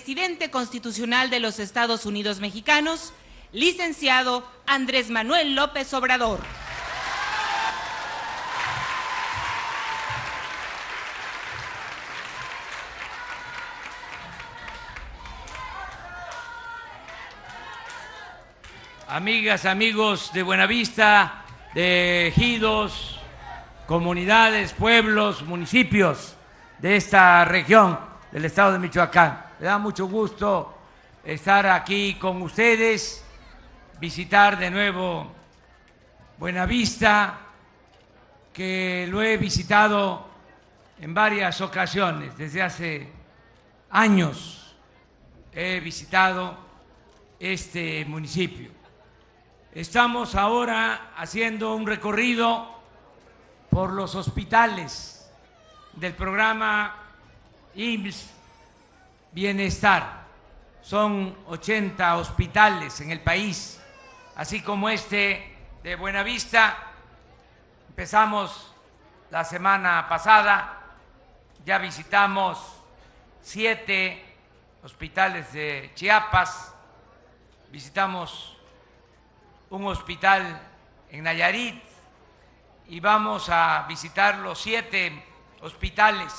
presidente constitucional de los Estados Unidos mexicanos, licenciado Andrés Manuel López Obrador. Amigas, amigos de Buenavista, de ejidos, comunidades, pueblos, municipios de esta región del estado de Michoacán. Me da mucho gusto estar aquí con ustedes, visitar de nuevo Buenavista, que lo he visitado en varias ocasiones, desde hace años he visitado este municipio. Estamos ahora haciendo un recorrido por los hospitales del programa IMSS Bienestar. Son 80 hospitales en el país, así como este de Buenavista. Empezamos la semana pasada, ya visitamos 7 hospitales de Chiapas, visitamos un hospital en Nayarit y vamos a visitar los 7 hospitales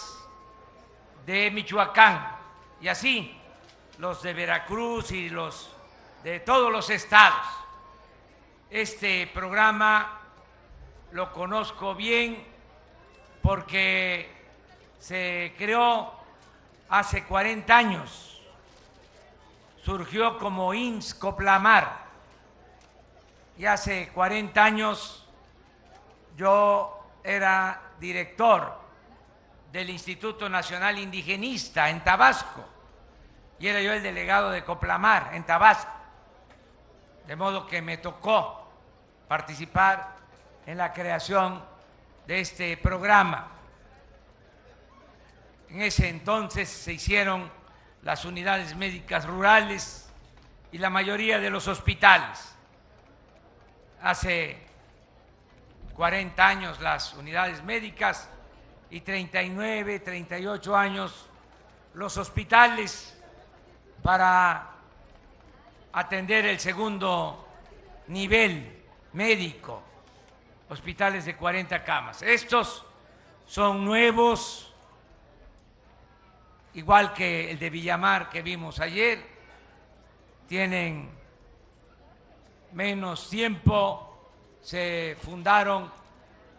de Michoacán y así los de Veracruz y los de todos los estados. Este programa lo conozco bien porque se creó hace 40 años, surgió como IMSS Coplamar. Y hace 40 años yo era director del Instituto Nacional Indigenista en Tabasco y era yo el delegado de Coplamar en Tabasco, de modo que me tocó participar en la creación de este programa. En ese entonces se hicieron las unidades médicas rurales y la mayoría de los hospitales. Hace 40 años las unidades médicas y 39, 38 años los hospitales para atender el segundo nivel médico, hospitales de 40 camas. Estos son nuevos, igual que el de Villamar que vimos ayer, tienen menos tiempo, se fundaron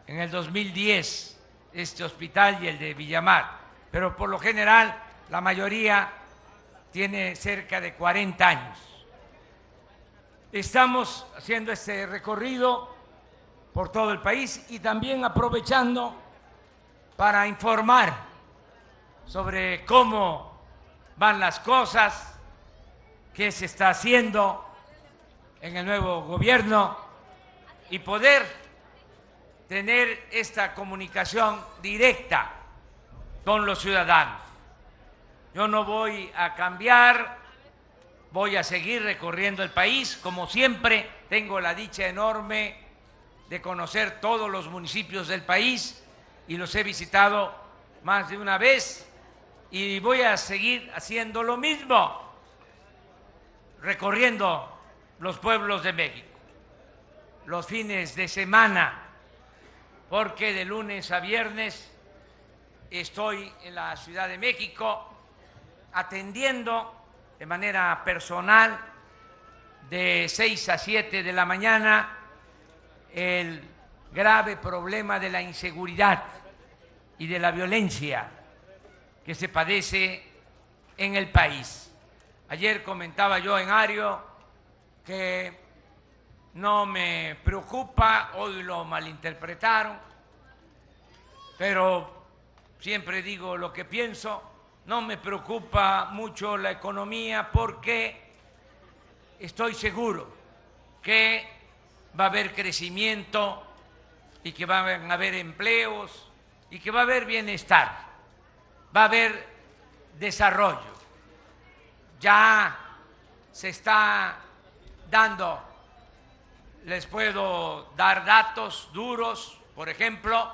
en el 2010 este hospital y el de Villamar, pero por lo general la mayoría tiene cerca de 40 años. Estamos haciendo este recorrido por todo el país y también aprovechando para informar sobre cómo van las cosas, qué se está haciendo en el nuevo gobierno y poder tener esta comunicación directa con los ciudadanos. Yo no voy a cambiar, voy a seguir recorriendo el país, como siempre. Tengo la dicha enorme de conocer todos los municipios del país y los he visitado más de una vez y voy a seguir haciendo lo mismo, recorriendo los pueblos de México, los fines de semana, porque de lunes a viernes estoy en la Ciudad de México atendiendo de manera personal de 6 a 7 de la mañana el grave problema de la inseguridad y de la violencia que se padece en el país. Ayer comentaba yo en Ario que no me preocupa, hoy lo malinterpretaron, pero siempre digo lo que pienso. No me preocupa mucho la economía porque estoy seguro que va a haber crecimiento y que van a haber empleos y que va a haber bienestar, va a haber desarrollo. Ya se está dando, les puedo dar datos duros, por ejemplo,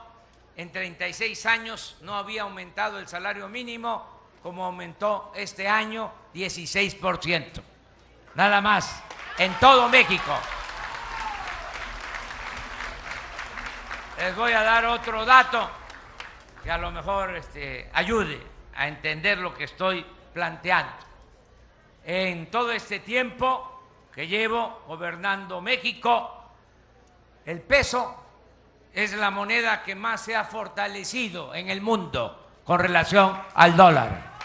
en 36 años no había aumentado el salario mínimo como aumentó este año, 16%. Nada más, en todo México. Les voy a dar otro dato que a lo mejor ayude a entender lo que estoy planteando. En todo este tiempo que llevo gobernando México, el peso es la moneda que más se ha fortalecido en el mundo con relación al dólar.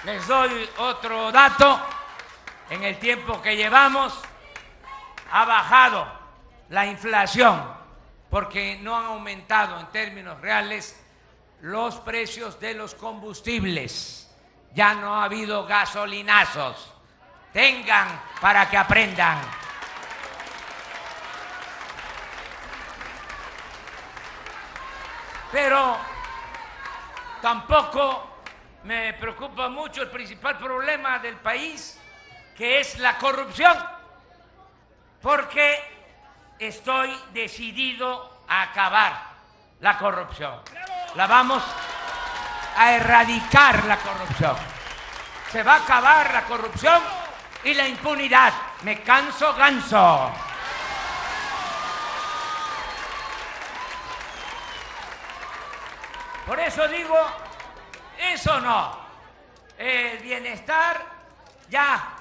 Les doy otro dato. En el tiempo que llevamos ha bajado la inflación porque no han aumentado en términos reales los precios de los combustibles. Ya no ha habido gasolinazos. Tengan para que aprendan. Pero tampoco me preocupa mucho el principal problema del país, que es la corrupción, porque estoy decidido a acabar la corrupción. La vamos a erradicar, la corrupción. Se va a acabar la corrupción y la impunidad. Me canso ganso. Por eso digo, eso no. El bienestar, ya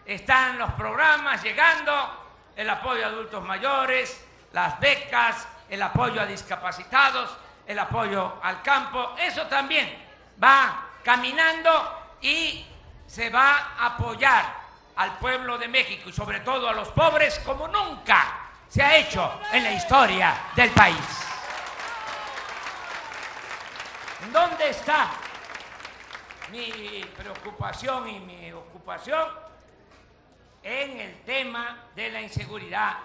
están los programas llegando, el apoyo a adultos mayores, las becas, el apoyo a discapacitados, el apoyo al campo. Eso también va caminando y se va a apoyar al pueblo de México y sobre todo a los pobres como nunca se ha hecho en la historia del país. ¿Dónde está mi preocupación y mi ocupación? En el tema de la inseguridad,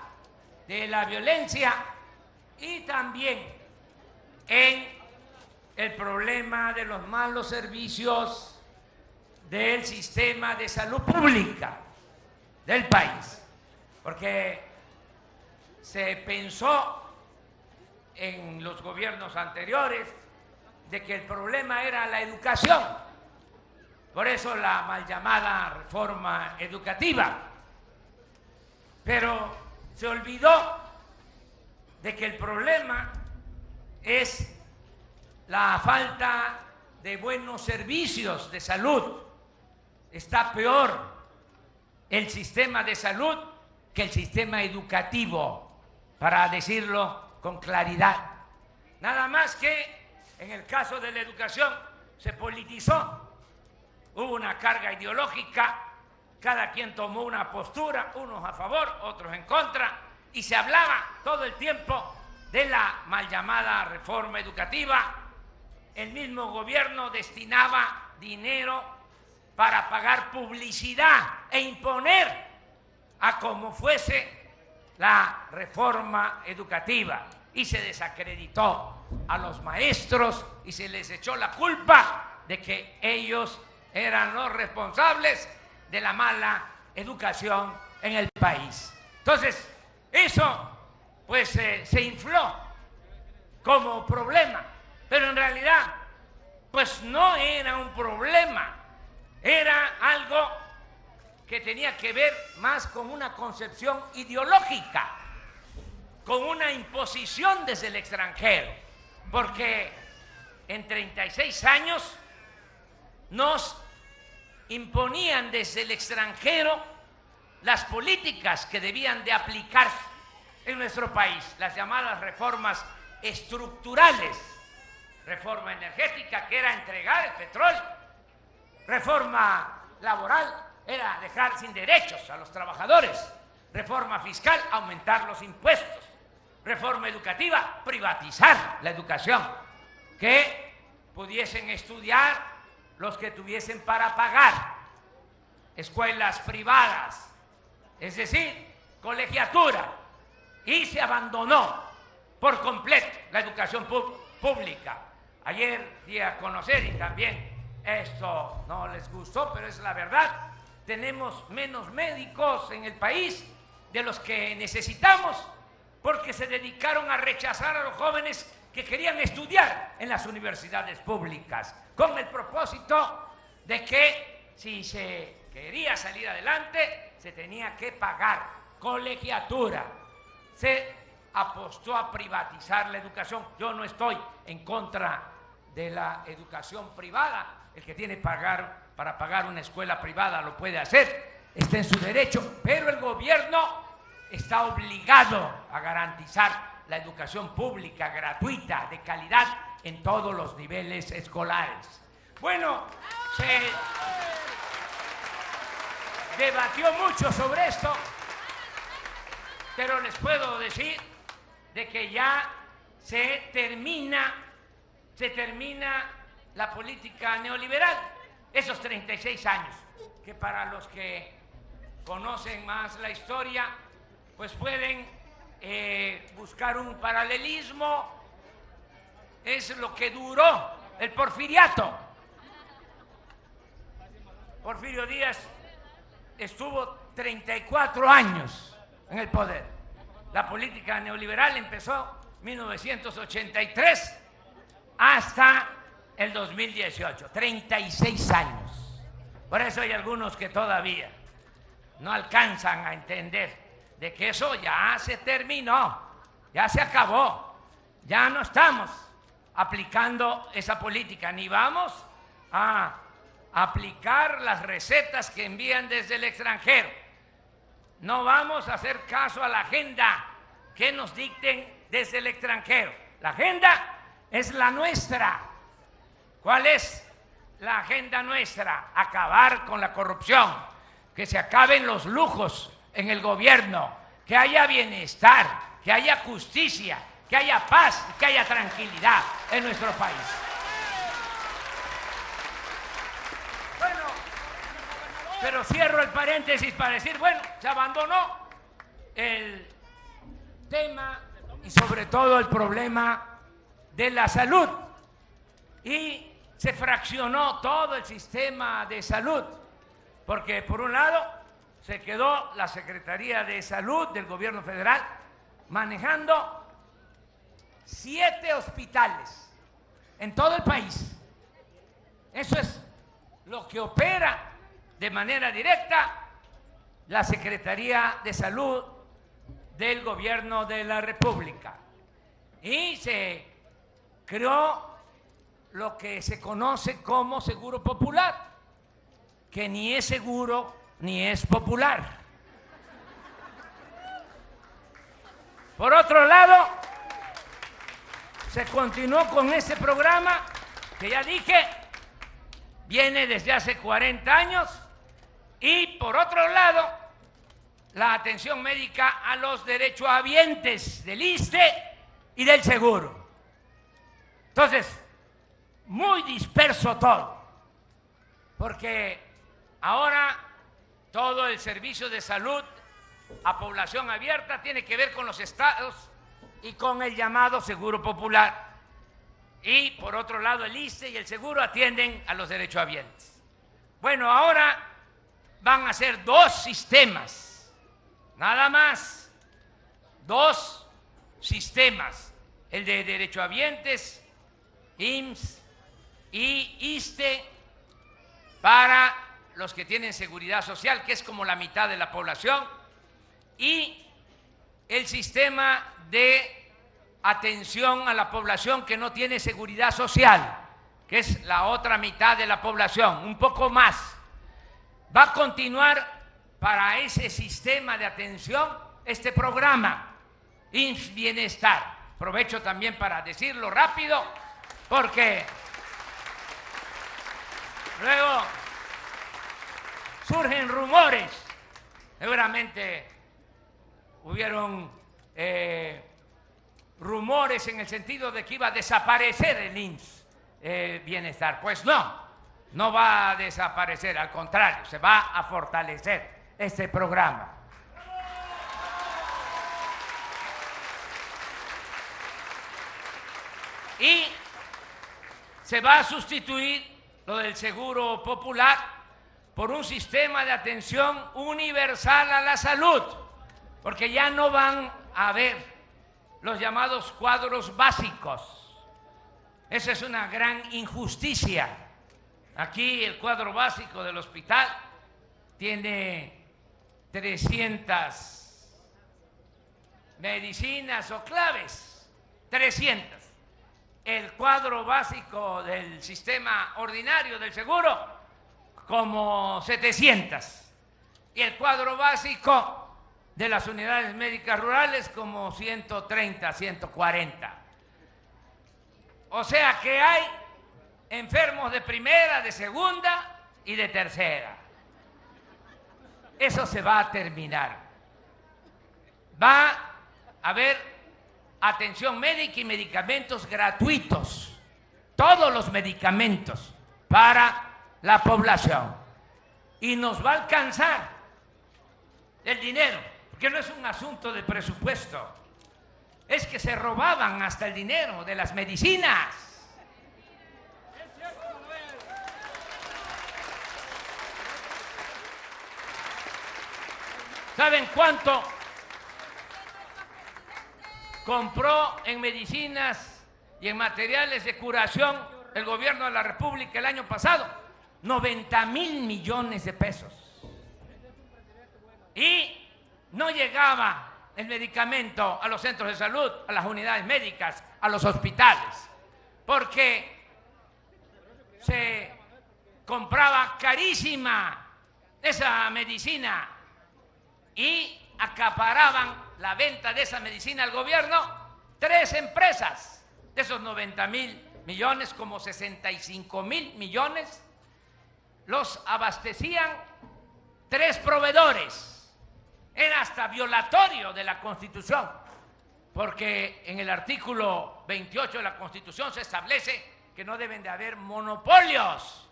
de la violencia y también en el problema de los malos servicios del sistema de salud pública del país. Porque se pensó en los gobiernos anteriores de que el problema era la educación, por eso la mal llamada reforma educativa, pero se olvidó de que el problema es la falta de buenos servicios de salud. Está peor el sistema de salud que el sistema educativo, para decirlo con claridad. Nada más que en el caso de la educación se politizó, hubo una carga ideológica, cada quien tomó una postura, unos a favor, otros en contra, y se hablaba todo el tiempo de la mal llamada reforma educativa. El mismo gobierno destinaba dinero para pagar publicidad e imponer a como fuese la reforma educativa, y se desacreditó a los maestros y se les echó la culpa de que ellos eran los responsables de la mala educación en el país. Entonces, eso pues se infló como problema, pero en realidad pues no era un problema, era algo que tenía que ver más con una concepción ideológica, con una imposición desde el extranjero, porque en 36 años nos imponían desde el extranjero las políticas que debían de aplicarse en nuestro país, las llamadas reformas estructurales, reforma energética, que era entregar el petróleo, reforma laboral, era dejar sin derechos a los trabajadores, reforma fiscal, aumentar los impuestos, reforma educativa, privatizar la educación, que pudiesen estudiar los que tuviesen para pagar, escuelas privadas, es decir, colegiatura, y se abandonó por completo la educación pública. Ayer di a conocer, y también esto no les gustó, pero es la verdad, tenemos menos médicos en el país de los que necesitamos, porque se dedicaron a rechazar a los jóvenes que querían estudiar en las universidades públicas, con el propósito de que si se quería salir adelante, se tenía que pagar colegiatura. Se apostó a privatizar la educación. Yo no estoy en contra de la educación privada. El que tiene para pagar una escuela privada lo puede hacer, está en su derecho, pero el gobierno está obligado a garantizar la educación pública, gratuita, de calidad, en todos los niveles escolares. Bueno, se debatió mucho sobre esto, pero les puedo decir de que ya se termina la política neoliberal, esos 36 años, que para los que conocen más la historia, pues pueden buscar un paralelismo. Es lo que duró el porfiriato. Porfirio Díaz estuvo 34 años en el poder. La política neoliberal empezó en 1983 hasta el 2018, 36 años. Por eso hay algunos que todavía no alcanzan a entender de que eso ya se terminó, ya se acabó, ya no estamos aplicando esa política, ni vamos a aplicar las recetas que envían desde el extranjero. No vamos a hacer caso a la agenda que nos dicten desde el extranjero. La agenda es la nuestra. ¿Cuál es la agenda nuestra? Acabar con la corrupción, que se acaben los lujos en el gobierno, que haya bienestar, que haya justicia, que haya paz y que haya tranquilidad en nuestro país. Bueno, pero cierro el paréntesis para decir, bueno, se abandonó el tema y sobre todo el problema de la salud y se fraccionó todo el sistema de salud, porque por un lado se quedó la Secretaría de Salud del Gobierno Federal manejando 7 hospitales en todo el país. Eso es lo que opera de manera directa la Secretaría de Salud del Gobierno de la República. Y se creó lo que se conoce como Seguro Popular, que ni es seguro ni es popular. Por otro lado, se continuó con ese programa que ya dije, viene desde hace 40 años, y por otro lado, la atención médica a los derechohabientes del ISSSTE y del seguro. Entonces, muy disperso todo, porque ahora todo el servicio de salud a población abierta tiene que ver con los estados y con el llamado Seguro Popular. Y por otro lado, el ISSSTE y el seguro atienden a los derechohabientes. Bueno, ahora van a ser 2 sistemas, nada más, 2 sistemas, el de derechohabientes, IMSS y ISSSTE, para los que tienen seguridad social, que es como la mitad de la población, y el sistema de atención a la población que no tiene seguridad social, que es la otra mitad de la población, un poco más. Va a continuar para ese sistema de atención este programa, IMSS Bienestar. Aprovecho también para decirlo rápido, porque luego surgen rumores. Seguramente hubieron rumores en el sentido de que iba a desaparecer el IMSS Bienestar. Pues no va a desaparecer, al contrario, se va a fortalecer este programa. Y se va a sustituir lo del Seguro Popular por un sistema de atención universal a la salud, porque ya no van a haber los llamados cuadros básicos, Esa es una gran injusticia. Aquí el cuadro básico del hospital tiene 300 medicinas o claves, 300. El cuadro básico del sistema ordinario del seguro, como 700. Y el cuadro básico de las unidades médicas rurales, como 130, 140. O sea que hay enfermos de primera, de segunda y de tercera. Eso se va a terminar. Va a haber atención médica y medicamentos gratuitos, todos los medicamentos para la población. Y nos va a alcanzar el dinero, porque no es un asunto de presupuesto, es que se robaban hasta el dinero de las medicinas. ¿Saben cuánto compró en medicinas y en materiales de curación el gobierno de la República el año pasado? 90,000 millones de pesos. Y no llegaba el medicamento a los centros de salud, a las unidades médicas, a los hospitales, porque se compraba carísima esa medicina y acaparaban la venta de esa medicina al gobierno 3 empresas. De esos 90,000 millones, como 65,000 millones, los abastecían 3 proveedores. Era hasta violatorio de la Constitución, porque en el artículo 28 de la Constitución se establece que no deben de haber monopolios.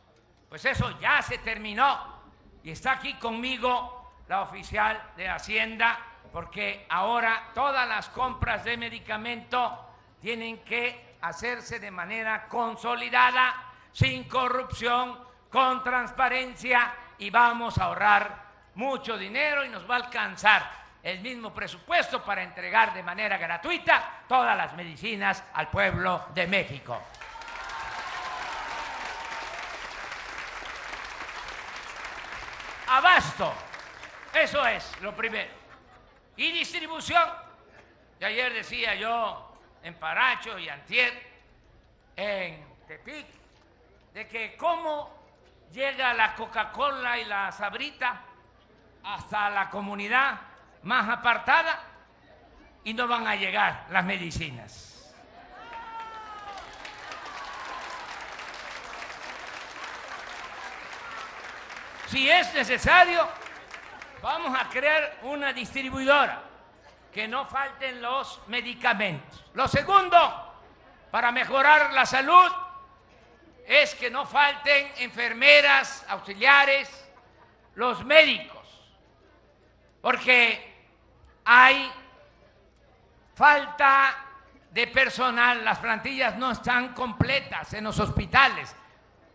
Pues eso ya se terminó. Y está aquí conmigo la oficial de Hacienda, porque ahora todas las compras de medicamento tienen que hacerse de manera consolidada, sin corrupción, con transparencia, y vamos a ahorrar mucho dinero y nos va a alcanzar el mismo presupuesto para entregar de manera gratuita todas las medicinas al pueblo de México. Abasto, eso es lo primero. Y distribución. Y ayer decía yo en Paracho y antier en Tepic, de que cómo llega la Coca-Cola y la Sabrita hasta la comunidad más apartada y no van a llegar las medicinas. Si es necesario, vamos a crear una distribuidora, que no falten los medicamentos. Lo segundo, para mejorar la salud, es que no falten enfermeras, auxiliares, los médicos, porque hay falta de personal, las plantillas no están completas en los hospitales,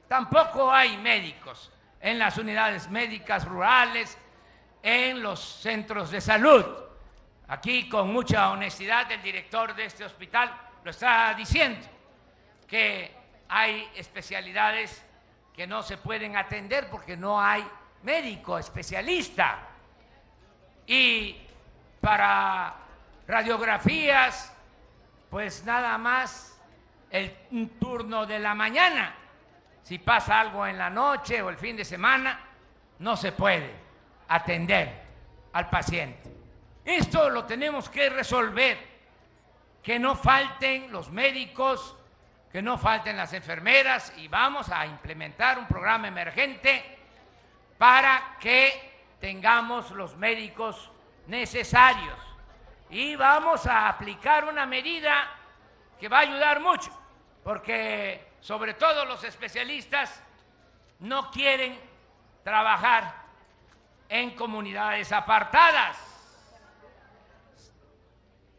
tampoco hay médicos en las unidades médicas rurales, en los centros de salud. Aquí, con mucha honestidad, el director de este hospital lo está diciendo, que hay especialidades que no se pueden atender porque no hay médico especialista. Y para radiografías, pues nada más el turno de la mañana. Si pasa algo en la noche o el fin de semana, no se puede atender al paciente. Esto lo tenemos que resolver, que no falten los médicos, que no falten las enfermeras, y vamos a implementar un programa emergente para que tengamos los médicos necesarios. Y vamos a aplicar una medida que va a ayudar mucho, porque sobre todo los especialistas no quieren trabajar en comunidades apartadas,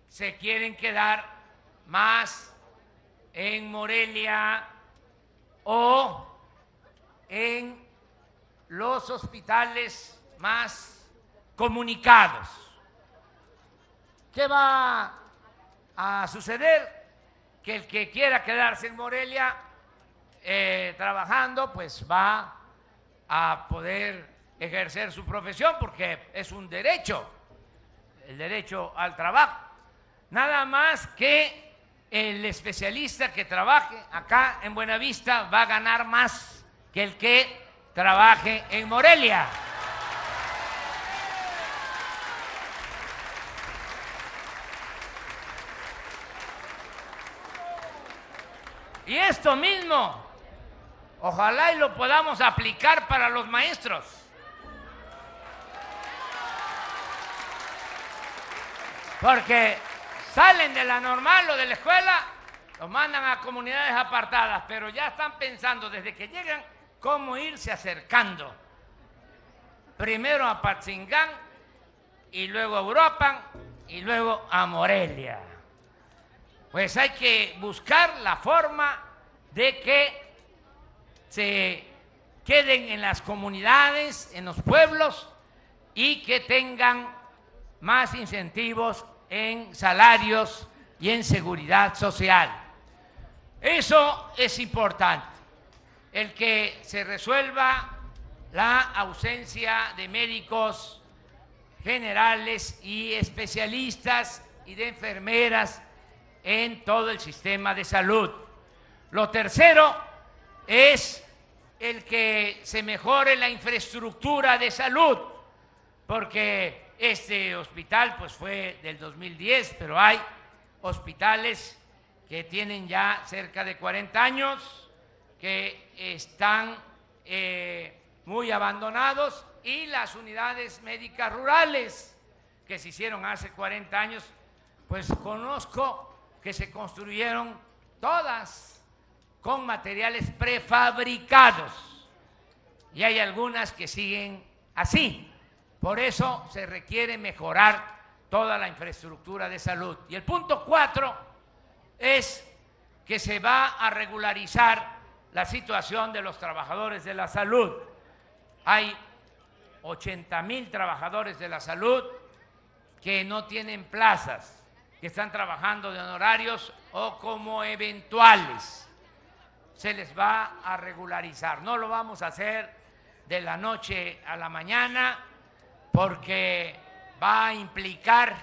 se quieren quedar más en Morelia o en los hospitales más comunicados. ¿Qué va a suceder? que el que quiera quedarse en Morelia trabajando, pues va a poder ejercer su profesión porque es un derecho, el derecho al trabajo. Nada más que el especialista que trabaje acá en Buenavista va a ganar más que el que trabaje en Morelia. Y esto mismo, ojalá y lo podamos aplicar para los maestros. Porque salen de la normal o de la escuela, los mandan a comunidades apartadas, pero ya están pensando desde que llegan cómo irse acercando. Primero a Patzingán, y luego a Uruapan, y luego a Morelia. Pues hay que buscar la forma de que se queden en las comunidades, en los pueblos, y que tengan más incentivos en salarios y en seguridad social. Eso es importante, el que se resuelva la ausencia de médicos generales y especialistas y de enfermeras en todo el sistema de salud. Lo tercero es el que se mejore la infraestructura de salud, porque este hospital pues fue del 2010, pero hay hospitales que tienen ya cerca de 40 años, que están muy abandonados, y las unidades médicas rurales que se hicieron hace 40 años, pues conozco que se construyeron todas con materiales prefabricados, y hay algunas que siguen así. Por eso se requiere mejorar toda la infraestructura de salud. Y el punto 4 es que se va a regularizar la situación de los trabajadores de la salud. Hay 80,000 trabajadores de la salud que no tienen plazas, que están trabajando de honorarios o como eventuales. Se les va a regularizar. No lo vamos a hacer de la noche a la mañana porque va a implicar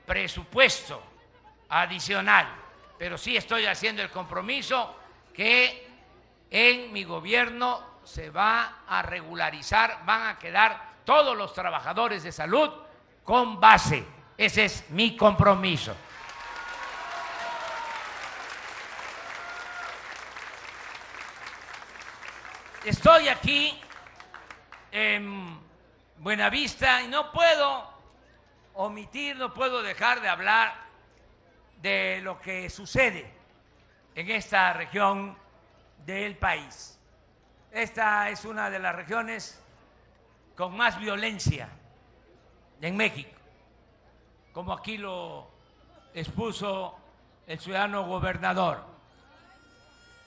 presupuesto adicional, pero sí estoy haciendo el compromiso que en mi gobierno se va a regularizar, van a quedar todos los trabajadores de salud con base. Ese es mi compromiso. Estoy aquí en Buenavista y no puedo omitir, no puedo dejar de hablar de lo que sucede en esta región del país. Esta es una de las regiones con más violencia en México, como aquí lo expuso el ciudadano gobernador.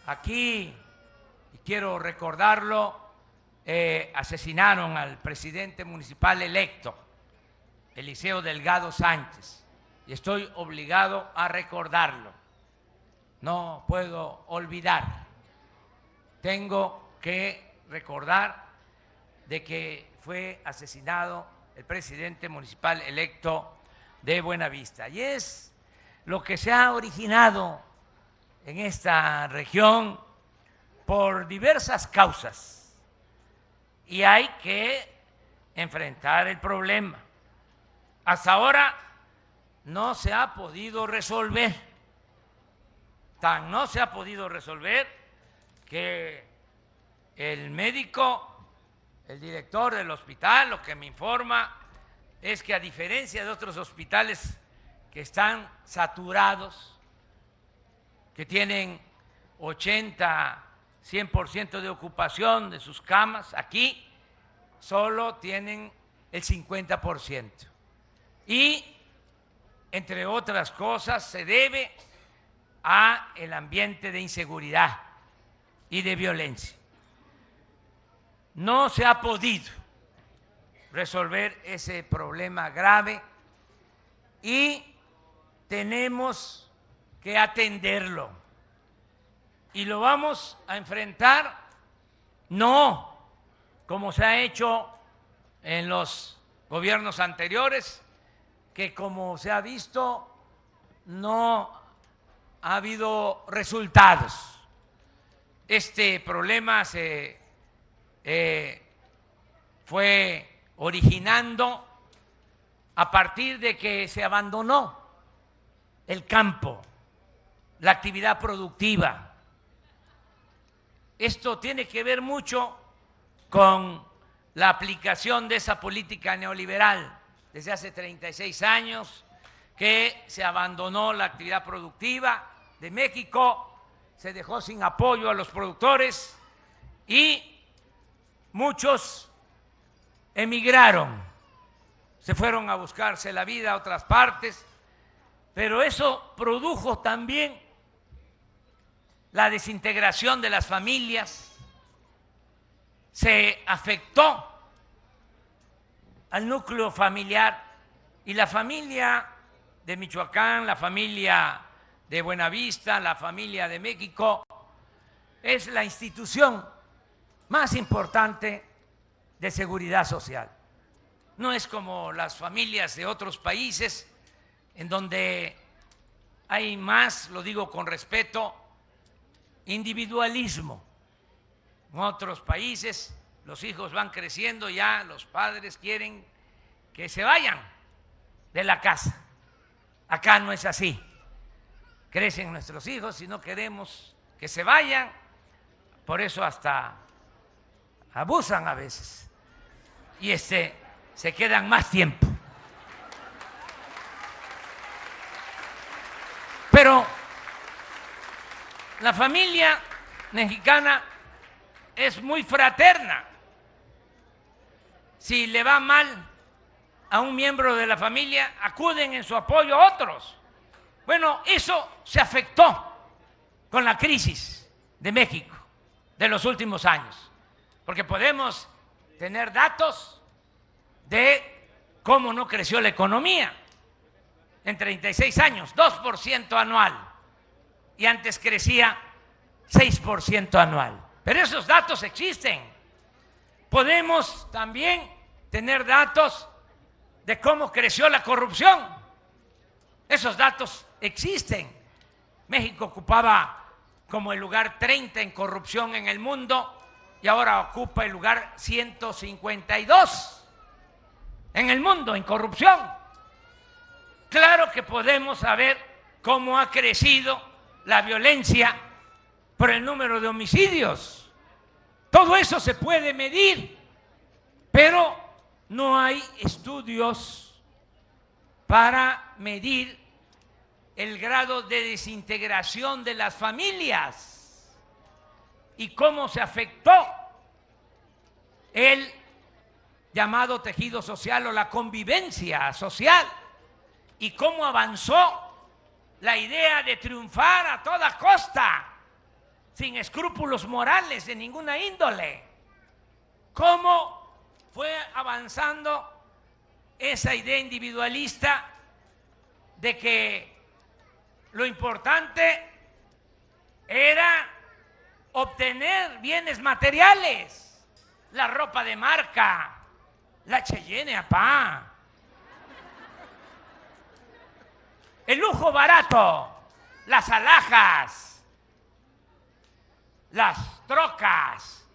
Aquí, y quiero recordarlo, asesinaron al presidente municipal electo, Eliseo Delgado Sánchez, y estoy obligado a recordarlo. No puedo olvidar. Tengo que recordar de que fue asesinado el presidente municipal electo de Buenavista. Y es lo que se ha originado en esta región por diversas causas. Y hay que enfrentar el problema. Hasta ahora no se ha podido resolver. Tan no se ha podido resolver que el médico, el director del hospital, lo que me informa es que a diferencia de otros hospitales que están saturados, que tienen 80, 100% de ocupación de sus camas, aquí solo tienen el 50%. Y, entre otras cosas, se debe a el ambiente de inseguridad y de violencia. No se ha podido resolver ese problema grave y tenemos que atenderlo. Y lo vamos a enfrentar no como se ha hecho en los gobiernos anteriores, que como se ha visto no ha habido resultados. Este problema se fue originando a partir de que se abandonó el campo, la actividad productiva. Esto tiene que ver mucho con la aplicación de esa política neoliberal desde hace 36 años, que se abandonó la actividad productiva de México, se dejó sin apoyo a los productores y muchos emigraron, se fueron a buscarse la vida a otras partes, pero eso produjo también la desintegración de las familias, se afectó al núcleo familiar, y la familia de Michoacán, la familia de Buenavista, la familia de México, es la institución más importante de seguridad social. No es como las familias de otros países en donde hay más, lo digo con respeto, individualismo. En otros países los hijos van creciendo, ya los padres quieren que se vayan de la casa. Acá no es así. Crecen nuestros hijos y no queremos que se vayan, por eso hasta abusan a veces y se quedan más tiempo. Pero la familia mexicana es muy fraterna. Si le va mal a un miembro de la familia, acuden en su apoyo a otros. Bueno, eso se afectó con la crisis de México de los últimos años, porque podemos tener datos de cómo no creció la economía en 36 años, 2% anual, y antes crecía 6% anual. Pero esos datos existen. Podemos también tener datos de cómo creció la corrupción. Esos datos existen. México ocupaba como el lugar 30 en corrupción en el mundo y ahora ocupa el lugar 152 en el mundo en corrupción. Claro que podemos saber cómo ha crecido la violencia por el número de homicidios. Todo eso se puede medir, pero no hay estudios para medir el grado de desintegración de las familias y cómo se afectó el llamado tejido social o la convivencia social y cómo avanzó la idea de triunfar a toda costa, sin escrúpulos morales de ninguna índole. Cómo fue avanzando esa idea individualista de que lo importante era obtener bienes materiales, la ropa de marca, la Cheyenne, apá, el lujo barato, las alhajas, las trocas,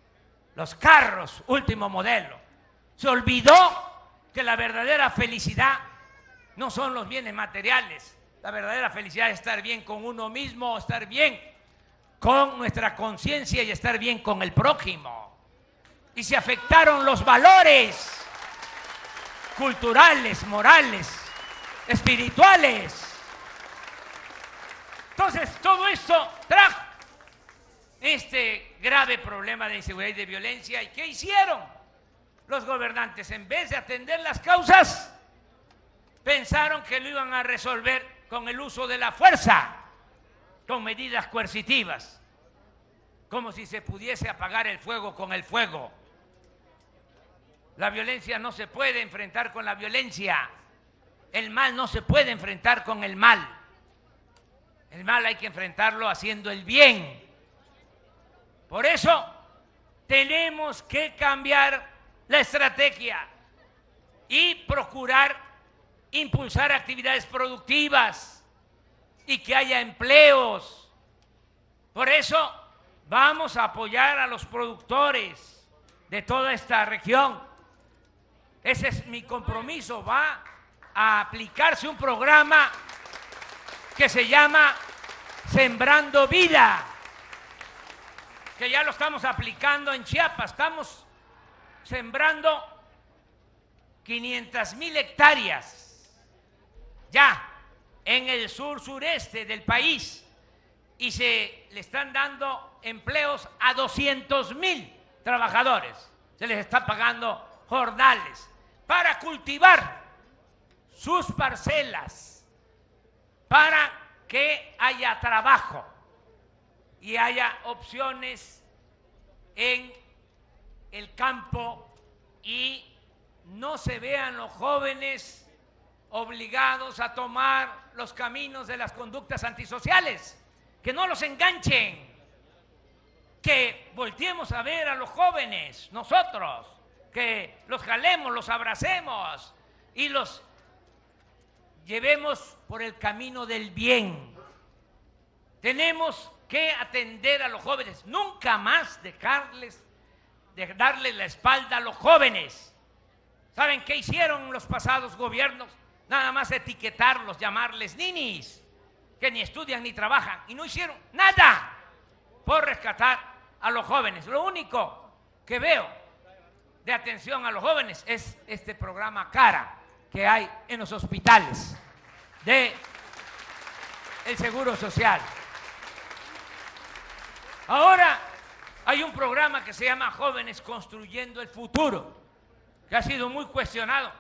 los carros último modelo. Se olvidó que la verdadera felicidad no son los bienes materiales. La verdadera felicidad es estar bien con uno mismo, estar bien con nuestra conciencia y estar bien con el prójimo. Y se afectaron los valores culturales, morales, espirituales. Entonces, todo esto trajo este grave problema de inseguridad y de violencia. ¿Y qué hicieron los gobernantes? En vez de atender las causas, pensaron que lo iban a resolver con el uso de la fuerza, con medidas coercitivas, como si se pudiese apagar el fuego con el fuego. La violencia no se puede enfrentar con la violencia, el mal no se puede enfrentar con el mal. El mal hay que enfrentarlo haciendo el bien. Por eso tenemos que cambiar la estrategia y procurar impulsar actividades productivas y que haya empleos. Por eso vamos a apoyar a los productores de toda esta región. Ese es mi compromiso. Va a aplicarse un programa que se llama Sembrando Vida, que ya lo estamos aplicando en Chiapas. Estamos sembrando 500,000 hectáreas ya en el sur-sureste del país y se le están dando empleos a 200,000 trabajadores. Se les está pagando jornales para cultivar sus parcelas, para que haya trabajo y haya opciones en el campo y no se vean los jóvenes obligados a tomar los caminos de las conductas antisociales, que no los enganchen, que volteemos a ver a los jóvenes, nosotros, que los jalemos, los abracemos y los llevemos por el camino del bien. Tenemos que atender a los jóvenes, nunca más darles la espalda a los jóvenes. ¿Saben qué hicieron los pasados gobiernos? Nada más etiquetarlos, llamarles ninis, que ni estudian ni trabajan, y no hicieron nada por rescatar a los jóvenes. Lo único que veo de atención a los jóvenes es este programa CARA que hay en los hospitales del Seguro Social. Ahora hay un programa que se llama Jóvenes Construyendo el Futuro, que ha sido muy cuestionado,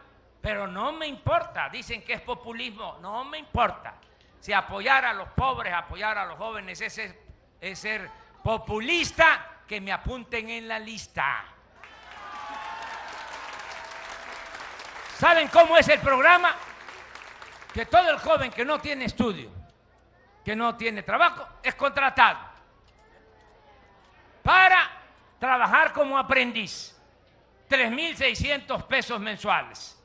pero no me importa. Dicen que es populismo, no me importa. Si apoyar a los pobres, apoyar a los jóvenes es ser populista, que me apunten en la lista. ¿Saben cómo es el programa? Que todo el joven que no tiene estudio, que no tiene trabajo, es contratado para trabajar como aprendiz, 3,600 pesos mensuales.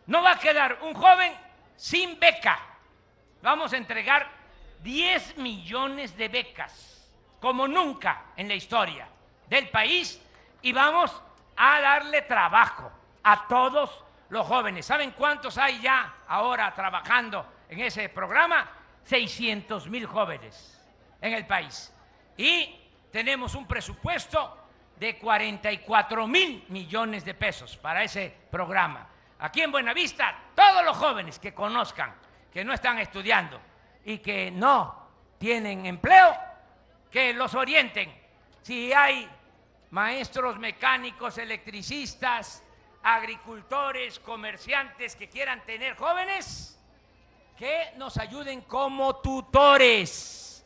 No va a quedar un joven sin beca. Vamos a entregar 10 millones de becas, como nunca en la historia del país, y vamos a darle trabajo a todos los jóvenes. ¿Saben cuántos hay ya ahora trabajando en ese programa? 600,000 jóvenes en el país. Y tenemos un presupuesto de 44,000 millones de pesos para ese programa. Aquí en Buenavista, todos los jóvenes que conozcan, que no están estudiando y que no tienen empleo, que los orienten. Si hay maestros mecánicos, electricistas, agricultores, comerciantes que quieran tener jóvenes, que nos ayuden como tutores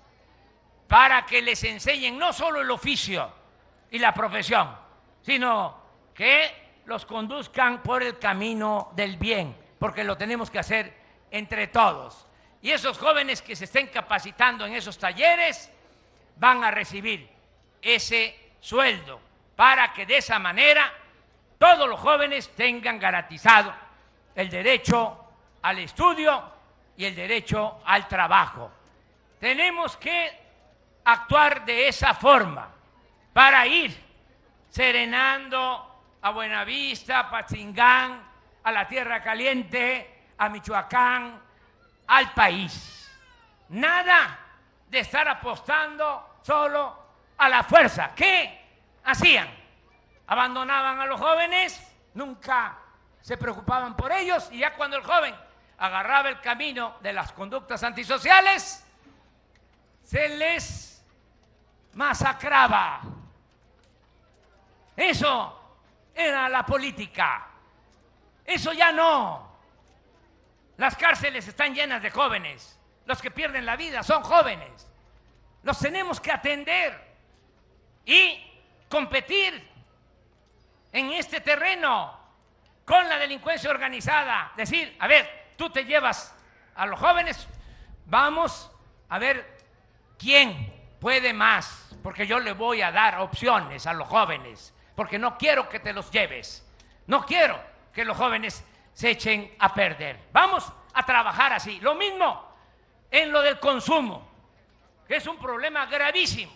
para que les enseñen no solo el oficio y la profesión, sino que los conduzcan por el camino del bien, porque lo tenemos que hacer entre todos. Y esos jóvenes que se estén capacitando en esos talleres van a recibir ese sueldo para que de esa manera todos los jóvenes tengan garantizado el derecho al estudio y el derecho al trabajo. Tenemos que actuar de esa forma para ir serenando a Buenavista, a Patzingán, a la Tierra Caliente, a Michoacán, al país. Nada de estar apostando solo a la fuerza. ¿Qué hacían? Abandonaban a los jóvenes, nunca se preocupaban por ellos, y ya cuando el joven agarraba el camino de las conductas antisociales, se les masacraba. Eso era la política. Eso ya no. Las cárceles están llenas de jóvenes. Los que pierden la vida son jóvenes. Los tenemos que atender y competir en este terreno con la delincuencia organizada. Decir, a ver, tú te llevas a los jóvenes, vamos a ver quién puede más, porque yo le voy a dar opciones a los jóvenes, porque no quiero que te los lleves, no quiero que los jóvenes se echen a perder. Vamos a trabajar así. Lo mismo en lo del consumo, que es un problema gravísimo,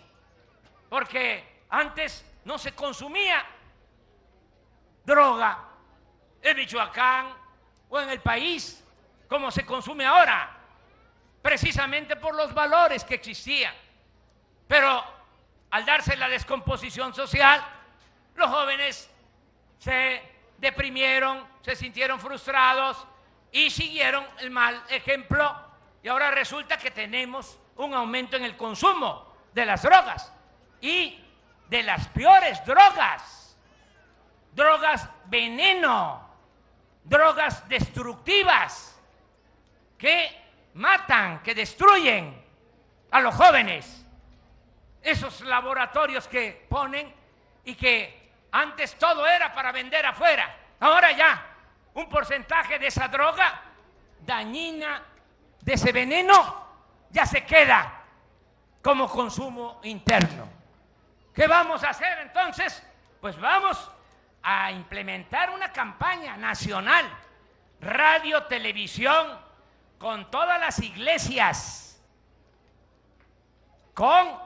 porque antes no se consumía droga en Michoacán o en el país como se consume ahora, precisamente por los valores que existían. Pero al darse la descomposición social, los jóvenes se deprimieron, se sintieron frustrados y siguieron el mal ejemplo, y ahora resulta que tenemos un aumento en el consumo de las drogas y de las peores drogas, drogas veneno, drogas destructivas que matan, que destruyen a los jóvenes. Esos laboratorios que ponen y que antes todo era para vender afuera, ahora ya un porcentaje de esa droga dañina, de ese veneno, ya se queda como consumo interno. ¿Qué vamos a hacer entonces? Pues vamos a implementar una campaña nacional, radio, televisión, con todas las iglesias, con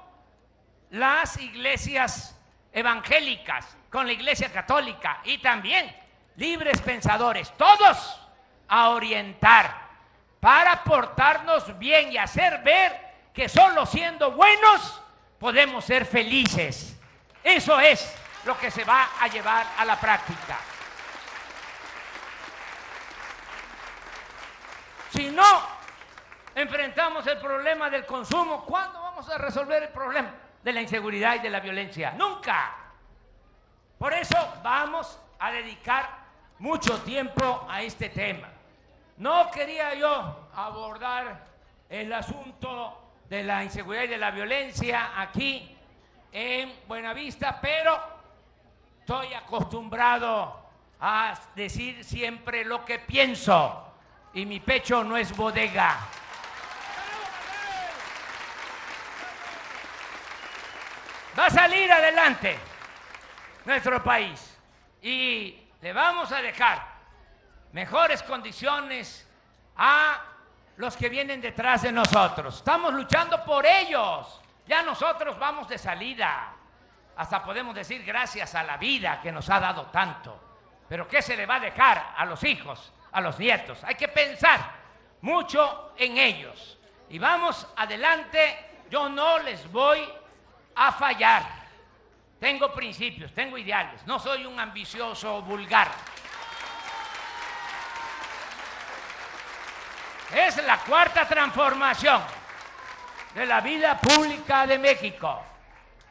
las iglesias evangélicas, con la iglesia católica y también libres pensadores, todos a orientar para portarnos bien y hacer ver que solo siendo buenos podemos ser felices. Eso es lo que se va a llevar a la práctica. Si no enfrentamos el problema del consumo, ¿cuándo vamos a resolver el problema de la inseguridad y de la violencia? Nunca. Por eso vamos a dedicar mucho tiempo a este tema. No quería yo abordar el asunto de la inseguridad y de la violencia aquí en Buenavista, pero estoy acostumbrado a decir siempre lo que pienso y mi pecho no es bodega. Va a salir adelante nuestro país y le vamos a dejar mejores condiciones a los que vienen detrás de nosotros. Estamos luchando por ellos. Ya nosotros vamos de salida. Hasta podemos decir gracias a la vida que nos ha dado tanto. Pero ¿qué se le va a dejar a los hijos, a los nietos? Hay que pensar mucho en ellos. Y vamos adelante. Yo no les voy a fallar. Tengo principios, tengo ideales. No soy un ambicioso vulgar. Es la cuarta transformación de la vida pública de México.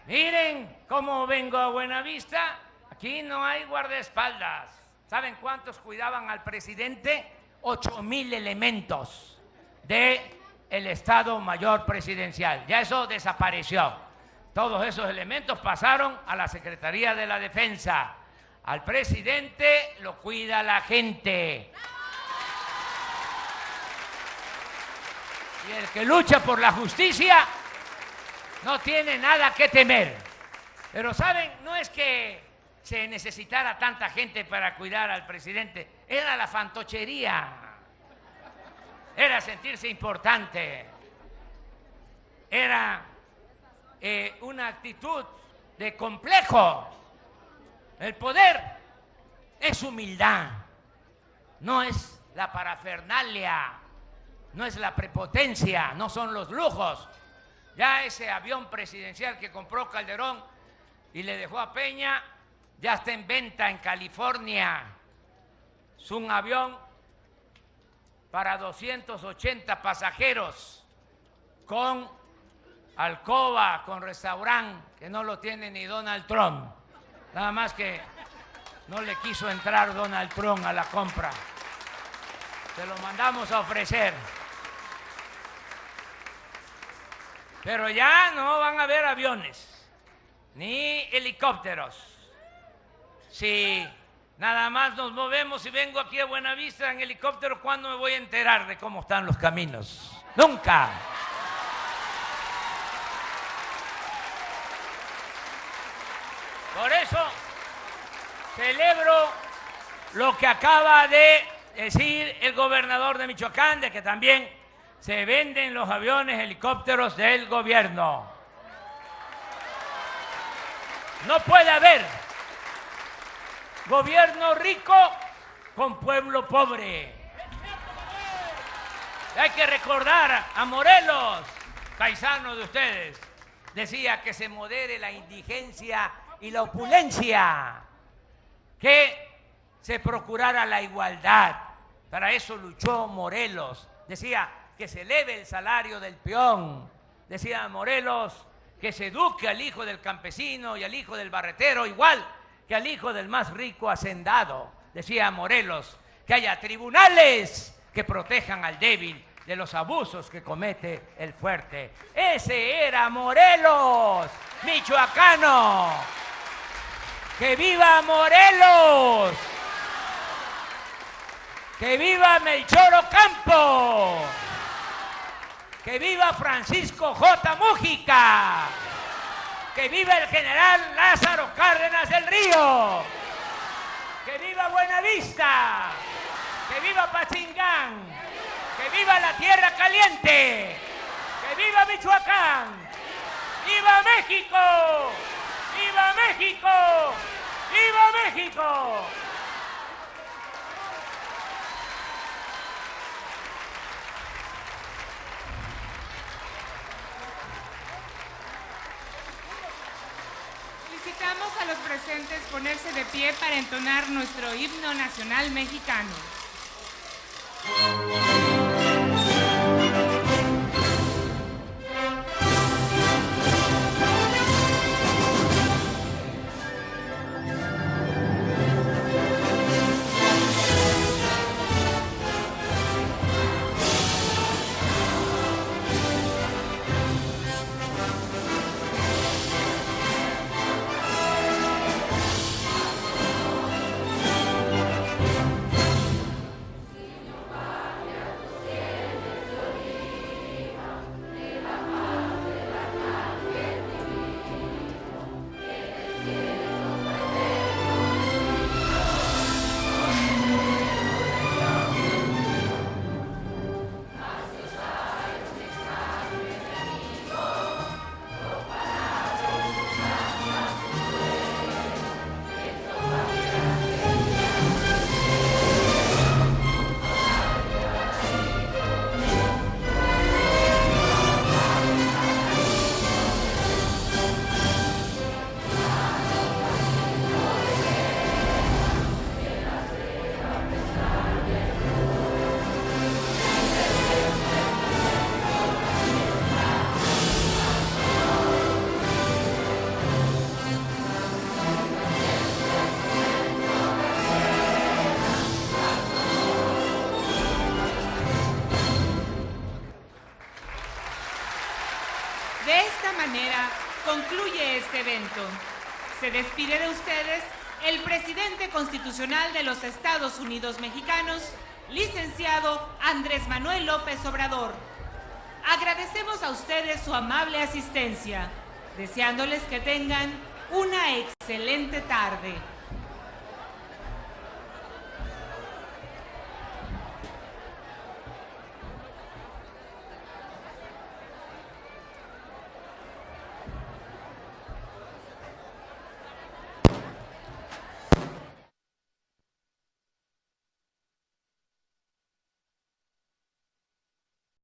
Miren cómo vengo a Buenavista. Aquí no hay guardaespaldas. ¿Saben cuántos cuidaban al presidente? 8,000 elementos del Estado Mayor Presidencial. Ya eso desapareció. Todos esos elementos pasaron a la Secretaría de la Defensa. Al presidente lo cuida la gente. Y el que lucha por la justicia no tiene nada que temer. Pero ¿saben? No es que se necesitara tanta gente para cuidar al presidente. Era la fantochería. Era sentirse importante. Era una actitud de complejo. El poder es humildad. No es la parafernalia. No es la prepotencia, no son los lujos. Ya ese avión presidencial que compró Calderón y le dejó a Peña, ya está en venta en California. Es un avión para 280 pasajeros, con alcoba, con restaurante, que no lo tiene ni Donald Trump. Nada más que no le quiso entrar Donald Trump a la compra. Se lo mandamos a ofrecer. Pero ya no van a haber aviones, ni helicópteros. Si nada más nos movemos y vengo aquí a Buenavista en helicóptero, ¿cuándo me voy a enterar de cómo están los caminos? Nunca. Por eso celebro lo que acaba de decir el gobernador de Michoacán, de que también se venden los aviones, helicópteros del gobierno. No puede haber gobierno rico con pueblo pobre. Hay que recordar a Morelos, paisano de ustedes, decía que se modere la indigencia y la opulencia, que se procurara la igualdad. Para eso luchó Morelos. Decía que se eleve el salario del peón. Decía Morelos que se eduque al hijo del campesino y al hijo del barretero igual que al hijo del más rico hacendado. Decía Morelos que haya tribunales que protejan al débil de los abusos que comete el fuerte. Ese era Morelos, michoacano. ¡Que viva Morelos! ¡Que viva Melchor Ocampo! ¡Que viva Francisco J. Mújica! ¡Que viva el general Lázaro Cárdenas del Río! ¡Que viva Buenavista! ¡Que viva Patzingán! ¡Que viva la Tierra Caliente! ¡Que viva Michoacán! ¡Viva México! ¡Viva México! ¡Viva México! Solicitamos a los presentes ponerse de pie para entonar nuestro himno nacional mexicano. De esta manera concluye este evento. Se despide de ustedes el presidente constitucional de los Estados Unidos mexicanos, licenciado Andrés Manuel López Obrador. Agradecemos a ustedes su amable asistencia, deseándoles que tengan una excelente tarde.